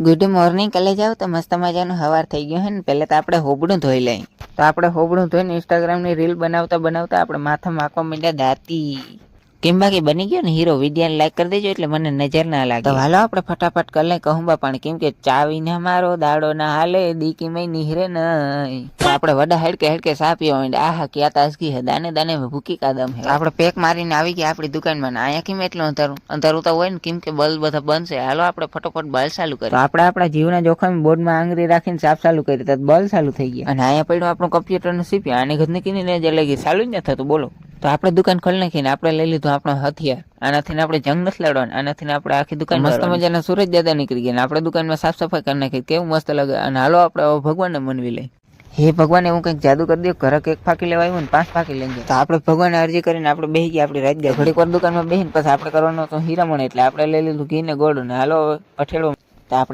Good morning. કાલે જાવ તો મસ્ત મજાનું હવાર થઈ ગયું હે ને. પહેલા તો આપણે હોબળું ધોઈ લઈ. તો આપણે હોબળું ધોઈને ઇન્સ્ટાગ્રામની રીલ બનાવતા બનાવતા આપણે માથા માખવા માંડ્યા દાતી. કેમ બાકી બની ગયો ને હીરો. વિડીયોને લાઈક કરી દેજો એટલે મને નજર ના લાગે. તો હાલો આપણે ફટાફટ કરી લઈ કહુંબા પાણી, કેમ કે ચાવી ને મારો દાડો ના હાલે દીકી મય નીહરે નહીં. તો આપણે વડા હેડકે સા પીવા માંડ્યા. આહા ક્યાં તાજગી હે, દાને દાને ભૂકી કાદમ હે. આપણે પેક મારીને આવી ગયા આપણી દુકાનમાં. અહીંયા કેમ એટલું અંધારું તો હોય ને, કેમ કે બલ્બ બધા બંધ છે. હાલો આપણે ફટોફટ બલ્બ ચાલુ કરીએ. તો આપણે આપણા જીવના જોખમ બોર્ડમાં આંગળી રાખીને સાફ ચાલુ કરી તો બલ્બ ચાલુ થઈ ગયા. અને અહીંયા પડ્યું આપણું કમ્પ્યુટરનું સીપી. આને ઘરની કીને નજર લાગી, ચાલુ જ ન થતું. બોલો. તો આપણે દુકાન ખોલી નાખીને આપણે લઈ લીધું આપણો હથિયાર. આનાથી આપણે જંગ નથી લડવાનું, આનાથી આપણે આખી દુકાન મસ્ત મજાના સુરજ દાદા નીકળી ગયા. આપણે દુકાનમાં સાફ સફાઈ કરી નાખી, કેવું મસ્ત લાગે. અને હાલો આપણે ભગવાનને મનવી લઈ. હે ભગવાન, એવું કંઈક જાદુ કરી દો. ઘરે એક ફાંકી લેવા આવ્યું ને 5 ફાંકી લઈ ગયા. તો આપણે ભગવાનને અરજી કરીને આપણે બેસી ગયા આપણી રાત ગયા. ઘડીક વાર દુકાનમાં બેસીને પછી આપણે કરવાનો તો હીરામણ, એટલે આપણે લઈ લીધું ઘી ને ગોળ ને હાલો અઠેડો. તો આપણે